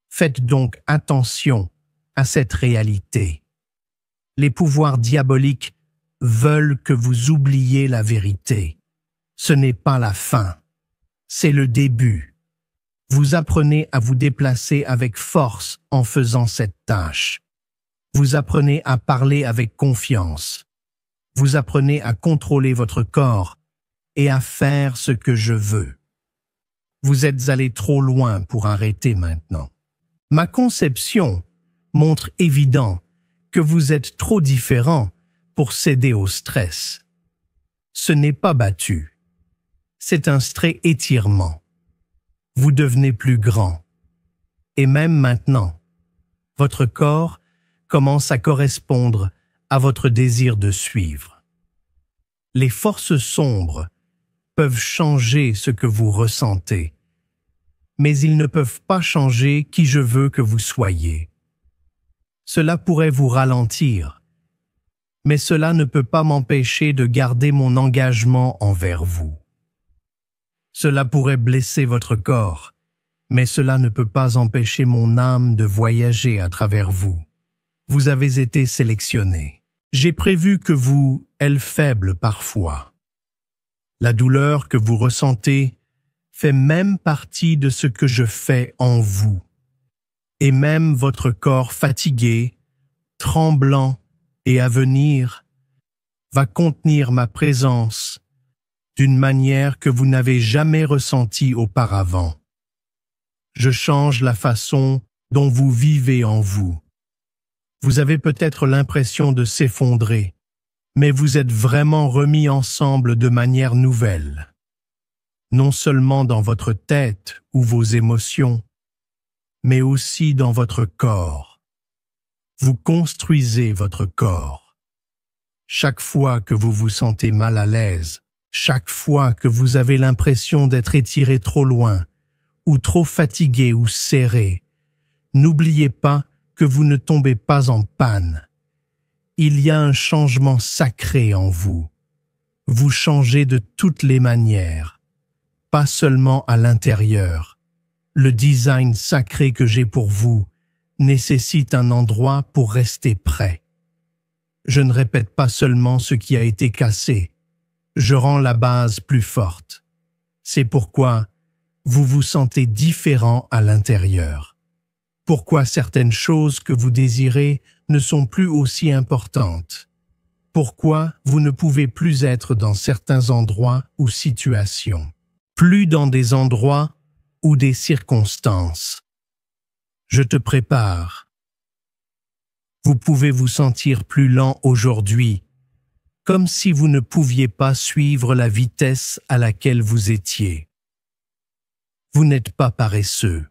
A: Faites donc attention à cette réalité. Les pouvoirs diaboliques veulent que vous oubliez la vérité. Ce n'est pas la fin, c'est le début. Vous apprenez à vous déplacer avec force en faisant cette tâche. Vous apprenez à parler avec confiance. Vous apprenez à contrôler votre corps et à faire ce que je veux. Vous êtes allé trop loin pour arrêter maintenant. Ma conception montre évident que vous êtes trop différent pour céder au stress. Ce n'est pas battu. C'est un stray étirement. Vous devenez plus grand. Et même maintenant, votre corps commence à correspondre à votre désir de suivre. Les forces sombres peuvent changer ce que vous ressentez, mais ils ne peuvent pas changer qui je veux que vous soyez. Cela pourrait vous ralentir, mais cela ne peut pas m'empêcher de garder mon engagement envers vous. Cela pourrait blesser votre corps, mais cela ne peut pas empêcher mon âme de voyager à travers vous. Vous avez été sélectionné. J'ai prévu que vous, elle faible parfois. La douleur que vous ressentez fait même partie de ce que je fais en vous. Et même votre corps fatigué, tremblant et à venir va contenir ma présence d'une manière que vous n'avez jamais ressentie auparavant. Je change la façon dont vous vivez en vous. Vous avez peut-être l'impression de s'effondrer, mais vous êtes vraiment remis ensemble de manière nouvelle. Non seulement dans votre tête ou vos émotions, mais aussi dans votre corps. Vous construisez votre corps. Chaque fois que vous vous sentez mal à l'aise, chaque fois que vous avez l'impression d'être étiré trop loin, ou trop fatigué ou serré, n'oubliez pas que vous ne tombez pas en panne. Il y a un changement sacré en vous. Vous changez de toutes les manières, pas seulement à l'intérieur. Le design sacré que j'ai pour vous nécessite un endroit pour rester prêt. Je ne répète pas seulement ce qui a été cassé, je rends la base plus forte. C'est pourquoi vous vous sentez différent à l'intérieur. Pourquoi certaines choses que vous désirez ne sont plus aussi importantes. Pourquoi vous ne pouvez plus être dans certains endroits ou situations. Plus dans des endroits ou des circonstances. Je te prépare. Vous pouvez vous sentir plus lent aujourd'hui, comme si vous ne pouviez pas suivre la vitesse à laquelle vous étiez. Vous n'êtes pas paresseux.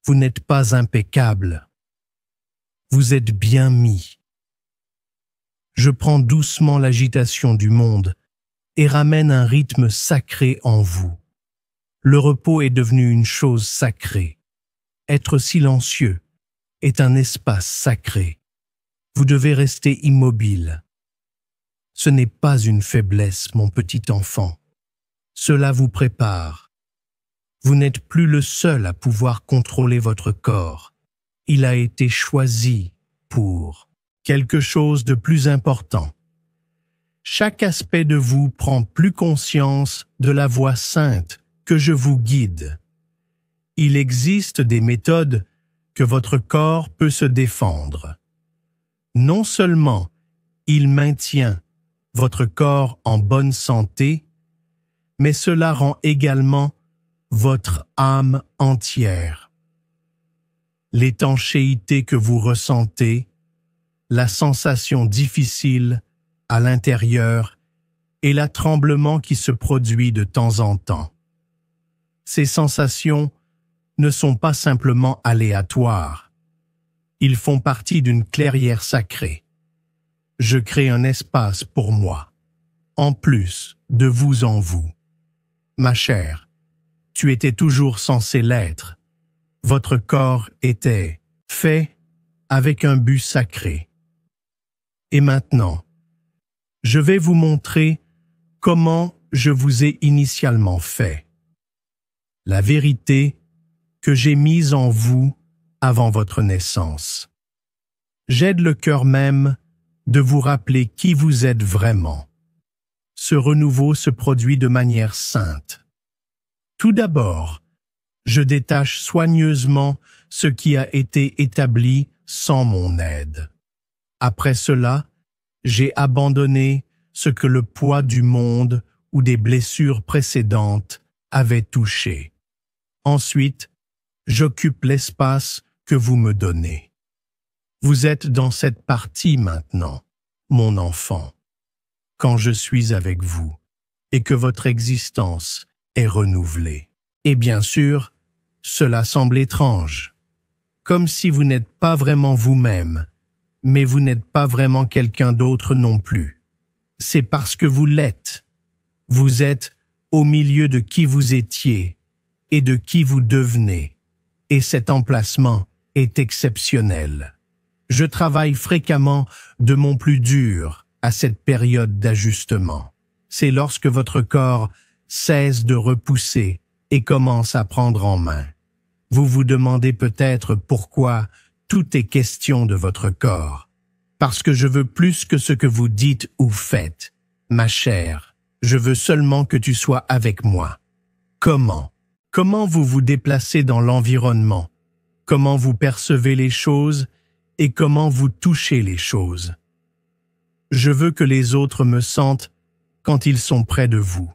A: Vous n'êtes pas impeccable. Vous êtes bien mis. Je prends doucement l'agitation du monde et ramène un rythme sacré en vous. Le repos est devenu une chose sacrée. Être silencieux est un espace sacré. Vous devez rester immobile. Ce n'est pas une faiblesse, mon petit enfant. Cela vous prépare. Vous n'êtes plus le seul à pouvoir contrôler votre corps. Il a été choisi pour quelque chose de plus important. Chaque aspect de vous prend plus conscience de la voie sainte que je vous guide. Il existe des méthodes que votre corps peut se défendre. Non seulement il maintient votre corps en bonne santé, mais cela rend également votre âme entière. L'étanchéité que vous ressentez, la sensation difficile à l'intérieur et le tremblement qui se produit de temps en temps. Ces sensations ne sont pas simplement aléatoires. Ils font partie d'une clairière sacrée. Je crée un espace pour moi, en plus de vous en vous. Ma chère, tu étais toujours censé l'être. Votre corps était fait avec un but sacré. Et maintenant, je vais vous montrer comment je vous ai initialement fait. La vérité que j'ai mise en vous avant votre naissance. J'aide le cœur même de vous rappeler qui vous êtes vraiment. Ce renouveau se produit de manière sainte. Tout d'abord, je détache soigneusement ce qui a été établi sans mon aide. Après cela, j'ai abandonné ce que le poids du monde ou des blessures précédentes avait touché. Ensuite, j'occupe l'espace que vous me donnez. Vous êtes dans cette partie maintenant, mon enfant, quand je suis avec vous et que votre existence est renouvelée. Et bien sûr, cela semble étrange, comme si vous n'êtes pas vraiment vous-même, mais vous n'êtes pas vraiment quelqu'un d'autre non plus. C'est parce que vous l'êtes. Vous êtes au milieu de qui vous étiez et de qui vous devenez, et cet emplacement est exceptionnel. Je travaille fréquemment de mon plus dur à cette période d'ajustement. C'est lorsque votre corps cesse de repousser et commence à prendre en main. Vous vous demandez peut-être pourquoi tout est question de votre corps. Parce que je veux plus que ce que vous dites ou faites. Ma chère, je veux seulement que tu sois avec moi. Comment? Comment vous vous déplacez dans l'environnement? Comment vous percevez les choses et comment vous touchez les choses? Je veux que les autres me sentent quand ils sont près de vous.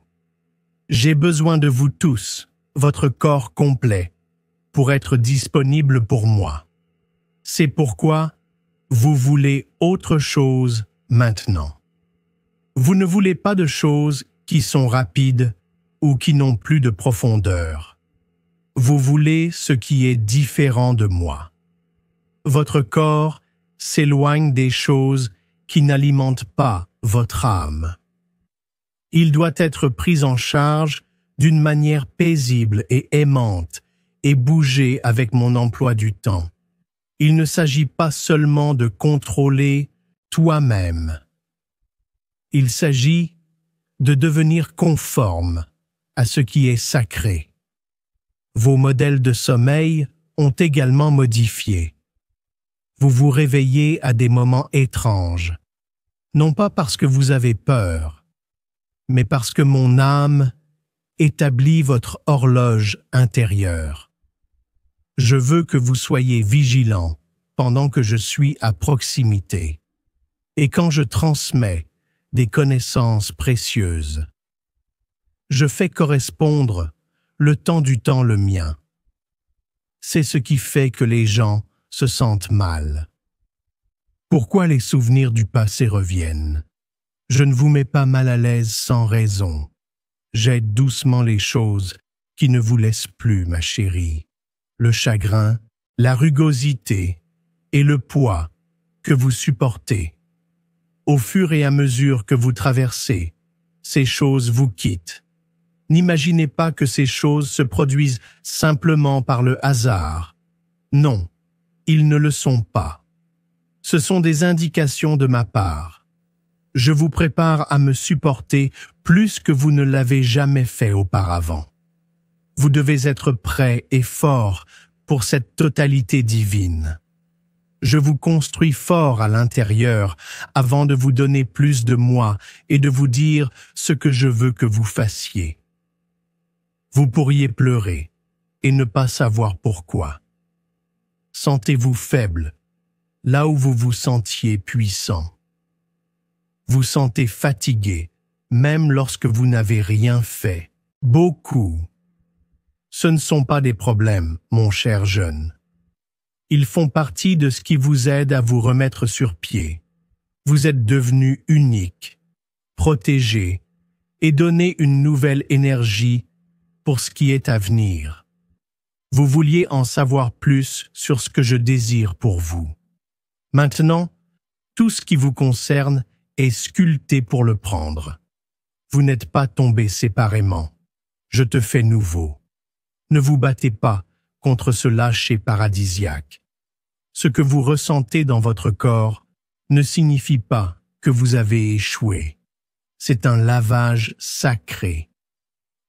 A: J'ai besoin de vous tous, votre corps complet, pour être disponible pour moi. C'est pourquoi vous voulez autre chose maintenant. Vous ne voulez pas de choses qui sont rapides ou qui n'ont plus de profondeur. Vous voulez ce qui est différent de moi. Votre corps s'éloigne des choses qui n'alimentent pas votre âme. Il doit être pris en charge d'une manière paisible et aimante et bouger avec mon emploi du temps. Il ne s'agit pas seulement de contrôler toi-même. Il s'agit de devenir conforme à ce qui est sacré. Vos modèles de sommeil ont également modifié. Vous vous réveillez à des moments étranges, non pas parce que vous avez peur, mais parce que mon âme établit votre horloge intérieure. Je veux que vous soyez vigilants pendant que je suis à proximité et quand je transmets des connaissances précieuses. Je fais correspondre le temps du temps le mien. C'est ce qui fait que les gens se sentent mal. Pourquoi les souvenirs du passé reviennent? Je ne vous mets pas mal à l'aise sans raison. J'aide doucement les choses qui ne vous laissent plus, ma chérie. Le chagrin, la rugosité et le poids que vous supportez. Au fur et à mesure que vous traversez, ces choses vous quittent. N'imaginez pas que ces choses se produisent simplement par le hasard. Non, ils ne le sont pas. Ce sont des indications de ma part. Je vous prépare à me supporter plus que vous ne l'avez jamais fait auparavant. Vous devez être prêt et fort pour cette totalité divine. Je vous construis fort à l'intérieur avant de vous donner plus de moi et de vous dire ce que je veux que vous fassiez. Vous pourriez pleurer et ne pas savoir pourquoi. Sentez-vous faible, là où vous vous sentiez puissant. Vous sentez fatigué, même lorsque vous n'avez rien fait. Beaucoup. Ce ne sont pas des problèmes, mon cher jeune. Ils font partie de ce qui vous aide à vous remettre sur pied. Vous êtes devenu unique, protégé et donné une nouvelle énergie pour ce qui est à venir. Vous vouliez en savoir plus sur ce que je désire pour vous. Maintenant, tout ce qui vous concerne est sculpté pour le prendre. Vous n'êtes pas tombés séparément. Je te fais nouveau. Ne vous battez pas contre ce lâcher paradisiaque. Ce que vous ressentez dans votre corps ne signifie pas que vous avez échoué. C'est un lavage sacré.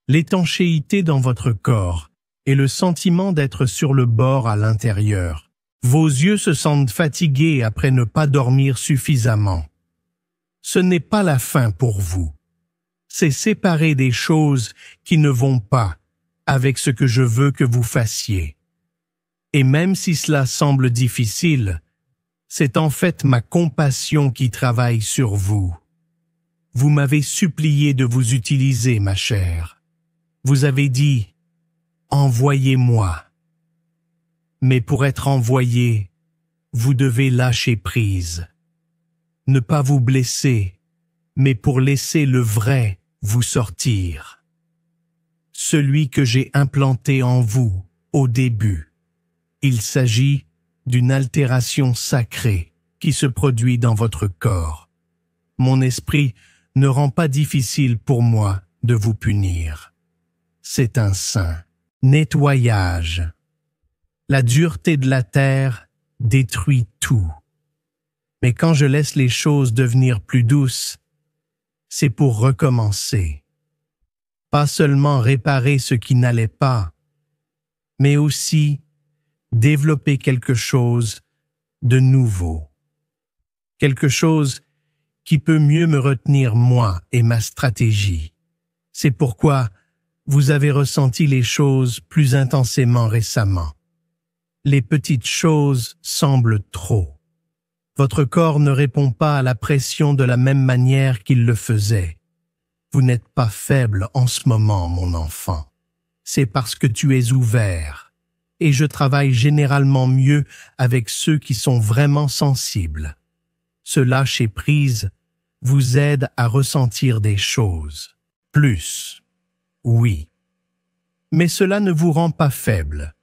A: L'étanchéité dans votre corps et le sentiment d'être sur le bord à l'intérieur. Vos yeux se sentent fatigués après ne pas dormir suffisamment. Ce n'est pas la fin pour vous. C'est séparer des choses qui ne vont pas avec ce que je veux que vous fassiez. Et même si cela semble difficile, c'est en fait ma compassion qui travaille sur vous. Vous m'avez supplié de vous utiliser, ma chère. Vous avez dit « Envoyez-moi ». Mais pour être envoyé, vous devez lâcher prise. Ne pas vous blesser, mais pour laisser le vrai vous sortir. Celui que j'ai implanté en vous au début. Il s'agit d'une altération sacrée qui se produit dans votre corps. Mon esprit ne rend pas difficile pour moi de vous punir. C'est un saint nettoyage. La dureté de la terre détruit tout. Mais quand je laisse les choses devenir plus douces, c'est pour recommencer. Pas seulement réparer ce qui n'allait pas, mais aussi développer quelque chose de nouveau. Quelque chose qui peut mieux me retenir moi et ma stratégie. C'est pourquoi vous avez ressenti les choses plus intensément récemment. Les petites choses semblent trop. Votre corps ne répond pas à la pression de la même manière qu'il le faisait. Vous n'êtes pas faible en ce moment, mon enfant. C'est parce que tu es ouvert. Et je travaille généralement mieux avec ceux qui sont vraiment sensibles. Ce lâcher-prise vous aide à ressentir des choses. Plus. Oui. Mais cela ne vous rend pas faible.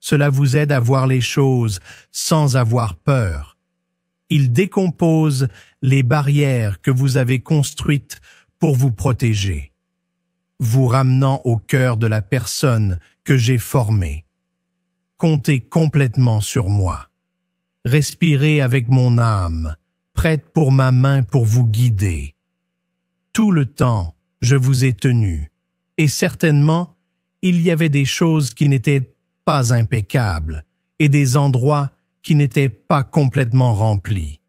A: Cela vous aide à voir les choses sans avoir peur. Il décompose les barrières que vous avez construites pour vous protéger, vous ramenant au cœur de la personne que j'ai formée. Comptez complètement sur moi. Respirez avec mon âme, prête pour ma main pour vous guider. Tout le temps, je vous ai tenu. Et certainement, il y avait des choses qui n'étaient pas impeccables et des endroits qui n'étaient pas complètement remplis.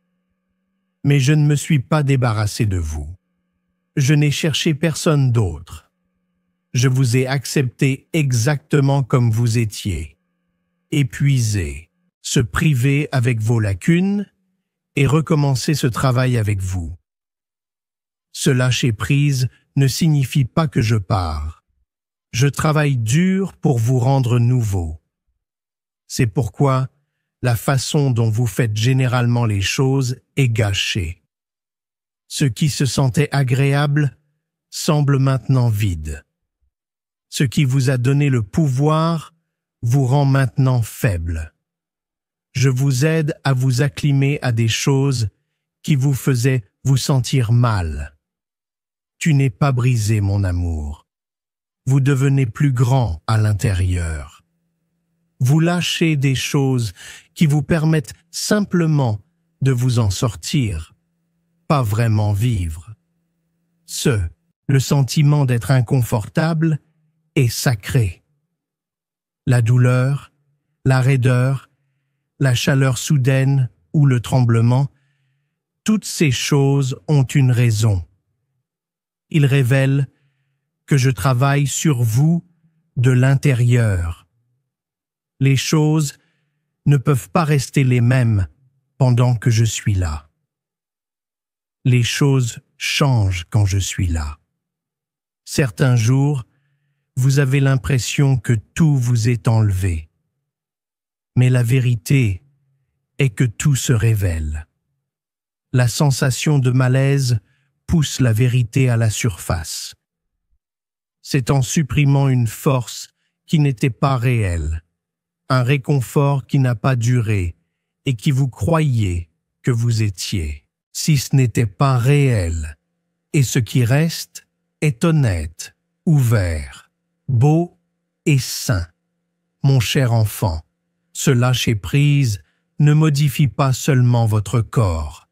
A: Mais je ne me suis pas débarrassé de vous. Je n'ai cherché personne d'autre. Je vous ai accepté exactement comme vous étiez. Épuisé, se priver avec vos lacunes et recommencer ce travail avec vous. Ce lâcher-prise ne signifie pas que je pars. Je travaille dur pour vous rendre nouveau. C'est pourquoi la façon dont vous faites généralement les choses est gâchée. Ce qui se sentait agréable semble maintenant vide. Ce qui vous a donné le pouvoir vous rend maintenant faible. Je vous aide à vous acclimer à des choses qui vous faisaient vous sentir mal. Tu n'es pas brisé, mon amour. Vous devenez plus grand à l'intérieur. Vous lâchez des choses qui vous permettent simplement de vous en sortir, pas vraiment vivre. Le sentiment d'être inconfortable est sacré. La douleur, la raideur, la chaleur soudaine ou le tremblement, toutes ces choses ont une raison. Ils révèlent que je travaille sur vous de l'intérieur. Les choses ne peuvent pas rester les mêmes pendant que je suis là. Les choses changent quand je suis là. Certains jours, vous avez l'impression que tout vous est enlevé. Mais la vérité est que tout se révèle. La sensation de malaise pousse la vérité à la surface. C'est en supprimant une force qui n'était pas réelle, un réconfort qui n'a pas duré et qui vous croyiez que vous étiez, si ce n'était pas réel. Et ce qui reste est honnête, ouvert, beau et sain. Mon cher enfant, ce lâcher-prise ne modifie pas seulement votre corps,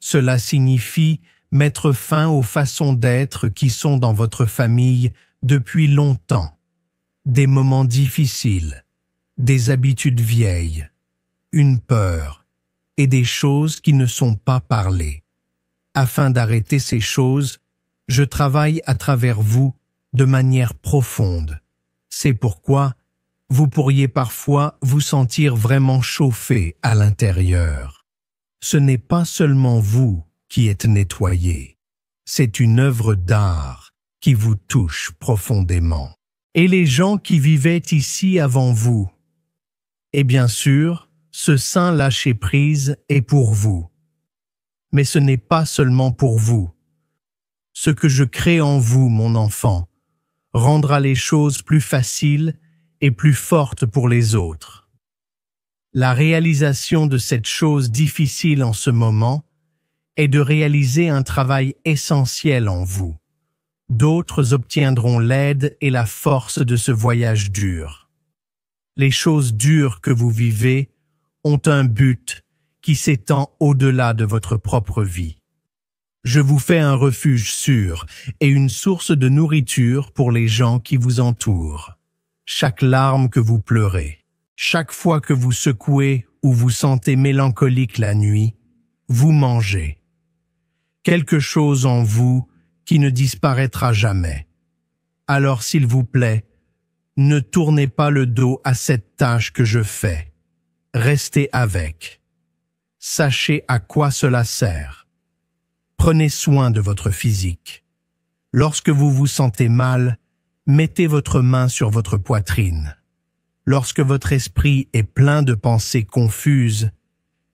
A: Cela signifie mettre fin aux façons d'être qui sont dans votre famille depuis longtemps. Des moments difficiles, des habitudes vieilles, une peur et des choses qui ne sont pas parlées. Afin d'arrêter ces choses, je travaille à travers vous de manière profonde. C'est pourquoi vous pourriez parfois vous sentir vraiment chauffé à l'intérieur. Ce n'est pas seulement vous qui êtes nettoyé, c'est une œuvre d'art qui vous touche profondément. Et les gens qui vivaient ici avant vous. Et bien sûr, ce saint lâcher-prise est pour vous. Mais ce n'est pas seulement pour vous. Ce que je crée en vous, mon enfant, rendra les choses plus faciles et plus fortes pour les autres. La réalisation de cette chose difficile en ce moment est de réaliser un travail essentiel en vous. D'autres obtiendront l'aide et la force de ce voyage dur. Les choses dures que vous vivez ont un but qui s'étend au-delà de votre propre vie. Je vous fais un refuge sûr et une source de nourriture pour les gens qui vous entourent. Chaque larme que vous pleurez, chaque fois que vous secouez ou vous sentez mélancolique la nuit, vous mangez. Quelque chose en vous qui ne disparaîtra jamais. Alors s'il vous plaît, ne tournez pas le dos à cette tâche que je fais. Restez avec. Sachez à quoi cela sert. Prenez soin de votre physique. Lorsque vous vous sentez mal, mettez votre main sur votre poitrine. Lorsque votre esprit est plein de pensées confuses,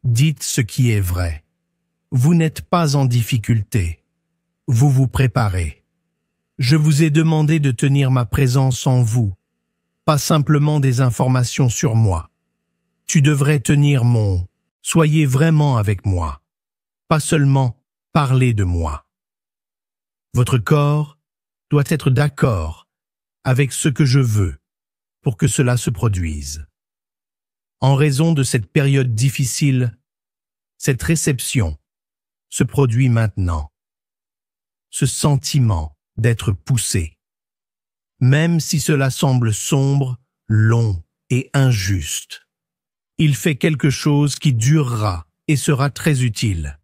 A: dites ce qui est vrai. Vous n'êtes pas en difficulté. Vous vous préparez. Je vous ai demandé de tenir ma présence en vous, pas simplement des informations sur moi. Tu devrais tenir mon « soyez vraiment avec moi », pas seulement parler de moi. Votre corps doit être d'accord avec ce que je veux pour que cela se produise. En raison de cette période difficile, cette réception se produit maintenant. Ce sentiment d'être poussé. Même si cela semble sombre, long et injuste, il fait quelque chose qui durera et sera très utile.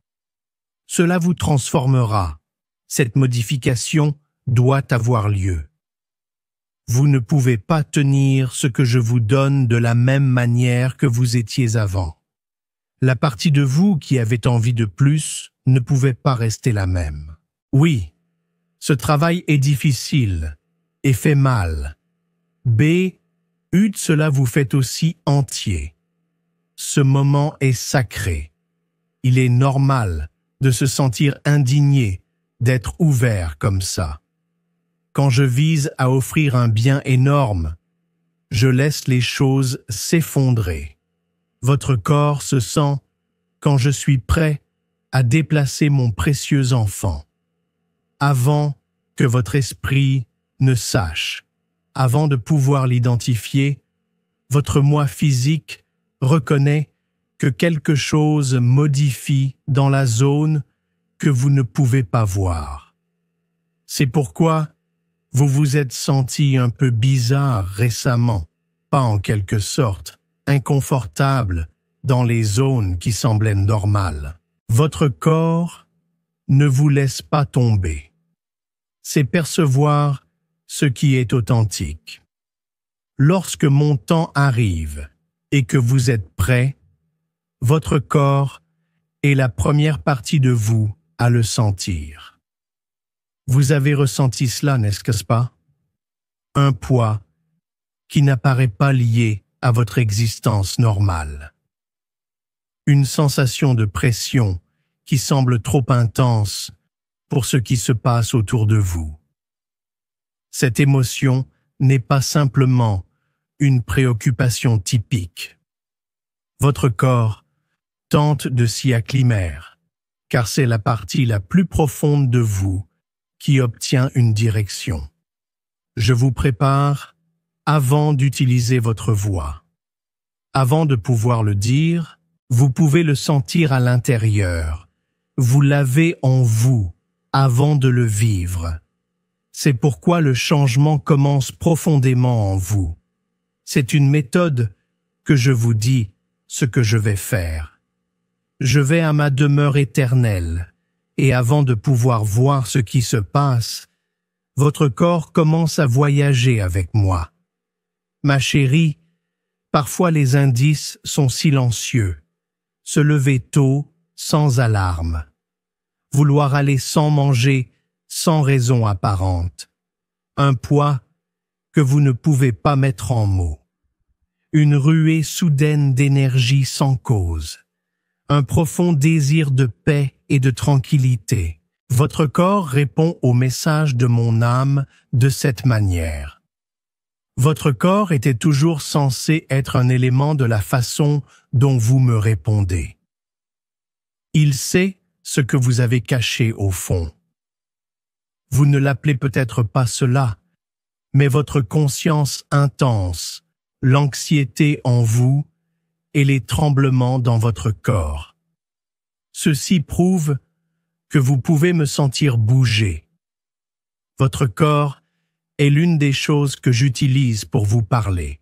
A: Cela vous transformera. Cette modification doit avoir lieu. Vous ne pouvez pas tenir ce que je vous donne de la même manière que vous étiez avant. La partie de vous qui avait envie de plus ne pouvait pas rester la même. Oui, ce travail est difficile et fait mal. Cela vous fait aussi entier. Ce moment est sacré. Il est normal de se sentir indigné, d'être ouvert comme ça. Quand je vise à offrir un bien énorme, je laisse les choses s'effondrer. Votre corps se sent quand je suis prêt à déplacer mon précieux enfant. Avant que votre esprit ne sache, avant de pouvoir l'identifier, votre moi physique reconnaît que quelque chose modifie dans la zone que vous ne pouvez pas voir. C'est pourquoi vous vous êtes senti un peu bizarre récemment, pas en quelque sorte inconfortable dans les zones qui semblaient normales. Votre corps ne vous laisse pas tomber. C'est percevoir ce qui est authentique. Lorsque mon temps arrive et que vous êtes prêt, votre corps est la première partie de vous à le sentir. Vous avez ressenti cela, n'est-ce pas? Un poids qui n'apparaît pas lié à votre existence normale. Une sensation de pression qui semble trop intense pour ce qui se passe autour de vous. Cette émotion n'est pas simplement une préoccupation typique. Votre corps tente de s'y acclimater, car c'est la partie la plus profonde de vous qui obtient une direction. Je vous prépare avant d'utiliser votre voix. Avant de pouvoir le dire, vous pouvez le sentir à l'intérieur, vous l'avez en vous avant de le vivre. C'est pourquoi le changement commence profondément en vous. C'est une méthode que je vous dis ce que je vais faire. Je vais à ma demeure éternelle, et avant de pouvoir voir ce qui se passe, votre corps commence à voyager avec moi. Ma chérie, parfois les indices sont silencieux. Se lever tôt, sans alarme. Vouloir aller sans manger, sans raison apparente. Un poids que vous ne pouvez pas mettre en mots. Une ruée soudaine d'énergie sans cause. Un profond désir de paix et de tranquillité. Votre corps répond au message de mon âme de cette manière. Votre corps était toujours censé être un élément de la façon dont vous me répondez. Il sait ce que vous avez caché au fond. Vous ne l'appelez peut-être pas cela, mais votre conscience intense, l'anxiété en vous et les tremblements dans votre corps. Ceci prouve que vous pouvez me sentir bouger. Votre corps est l'une des choses que j'utilise pour vous parler.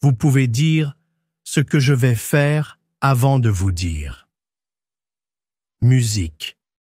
A: Vous pouvez dire ce que je vais faire avant de vous dire. Musique.